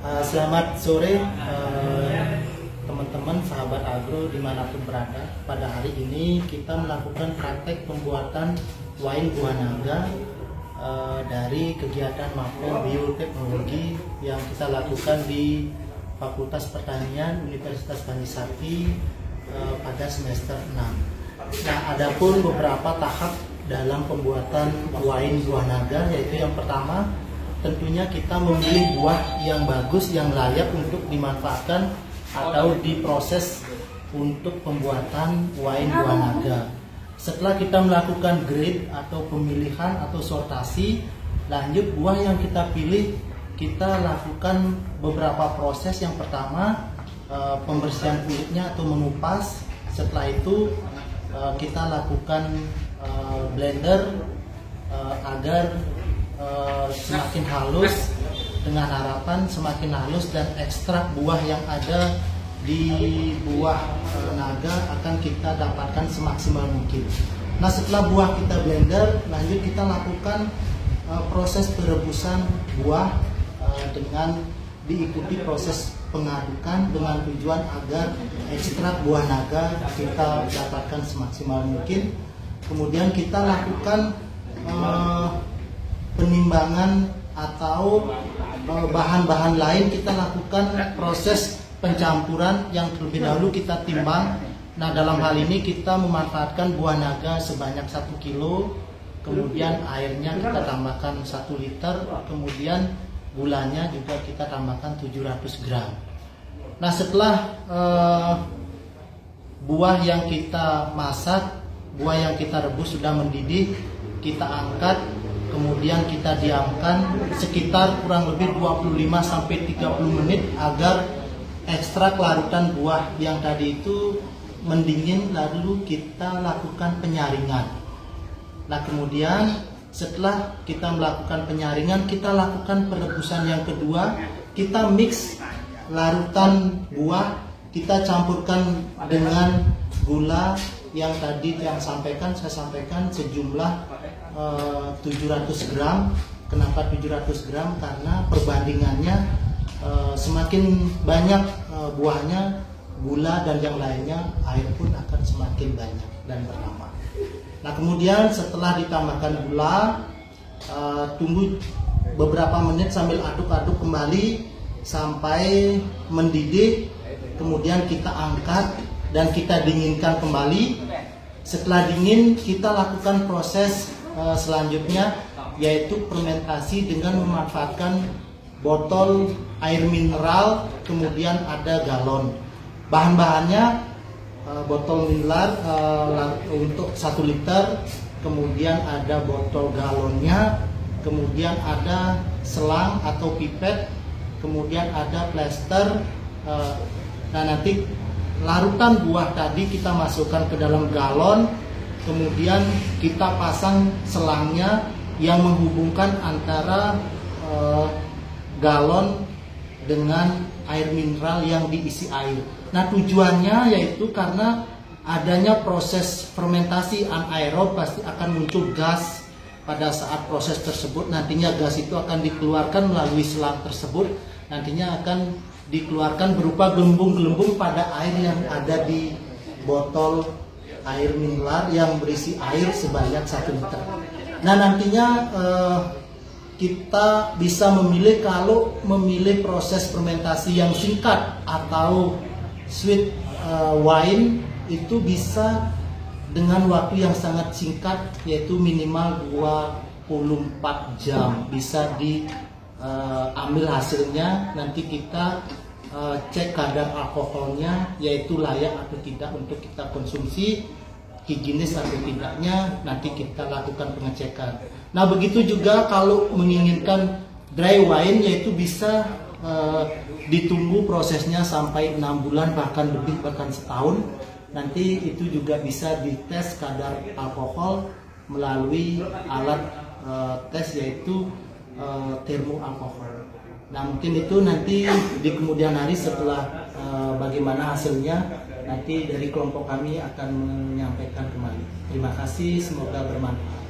Selamat sore teman-teman sahabat agro dimanapun berada. Pada hari ini kita melakukan praktek pembuatan wine buah naga dari kegiatan Mapel Bioteknologi yang kita lakukan di Fakultas Pertanian Universitas Trisakti pada semester 6. Nah, adapun beberapa tahap dalam pembuatan wine buah naga, yaitu yang pertama tentunya kita memilih buah yang bagus, yang layak untuk dimanfaatkan atau diproses untuk pembuatan wine buah naga. Setelah kita melakukan grade atau pemilihan atau sortasi, lanjut buah yang kita pilih, kita lakukan beberapa proses. Yang pertama pembersihan kulitnya atau mengupas. Setelah itu kita lakukan blender agar semakin halus, dengan harapan semakin halus dan ekstrak buah yang ada di buah naga akan kita dapatkan semaksimal mungkin. Nah, setelah buah kita blender, lanjut kita lakukan proses perebusan buah dengan diikuti proses pengadukan dengan tujuan agar ekstrak buah naga kita dapatkan semaksimal mungkin. Kemudian kita lakukan penimbangan atau bahan-bahan lain, kita lakukan proses pencampuran yang terlebih dahulu kita timbang. Nah, dalam hal ini kita memanfaatkan buah naga sebanyak 1 kilo, kemudian airnya kita tambahkan 1 liter, kemudian gulanya juga kita tambahkan 700 gram. Nah, setelah buah yang kita masak, buah yang kita rebus sudah mendidih, kita angkat, kemudian kita diamkan sekitar kurang lebih 25-30 menit agar ekstrak larutan buah yang tadi itu mendingin, lalu kita lakukan penyaringan. Nah, kemudian setelah kita melakukan penyaringan, kita lakukan perebusan yang kedua. Kita mix larutan buah, kita campurkan dengan gula yang tadi saya sampaikan sejumlah 700 gram. Kenapa 700 gram? Karena perbandingannya semakin banyak buahnya, gula dan yang lainnya, air pun akan semakin banyak dan bertambah. Nah, kemudian setelah ditambahkan gula, tunggu beberapa menit sambil aduk-aduk kembali sampai mendidih. Kemudian kita angkat dan kita dinginkan kembali. Setelah dingin, kita lakukan proses selanjutnya, yaitu fermentasi dengan memanfaatkan botol air mineral, kemudian ada galon. Bahan-bahannya botol mineral untuk 1 liter, kemudian ada botol galonnya, kemudian ada selang atau pipet, kemudian ada plester. Nah, nanti larutan buah tadi kita masukkan ke dalam galon, kemudian kita pasang selangnya yang menghubungkan antara galon dengan air mineral yang diisi air. Nah, tujuannya yaitu karena adanya proses fermentasi anaerob, pasti akan muncul gas pada saat proses tersebut. Nantinya gas itu akan dikeluarkan melalui selang tersebut, nantinya akan dikeluarkan berupa gelembung-gelembung pada air yang ada di botol air mineral yang berisi air sebanyak 1 liter. Nah, nantinya kita bisa memilih, kalau memilih proses fermentasi yang singkat atau sweet wine, itu bisa dengan waktu yang sangat singkat, yaitu minimal 24 jam bisa diambil hasilnya. Nanti kita cek kadar alkoholnya, yaitu layak atau tidak untuk kita konsumsi, higienis atau tidaknya, nanti kita lakukan pengecekan. Nah, begitu juga kalau menginginkan dry wine, yaitu bisa ditunggu prosesnya sampai 6 bulan, bahkan lebih, bahkan setahun. Nanti itu juga bisa dites kadar alkohol melalui alat tes, yaitu termoalkohol. Nah, mungkin itu nanti di kemudian hari setelah bagaimana hasilnya, nanti dari kelompok kami akan menyampaikan kembali. Terima kasih, semoga bermanfaat.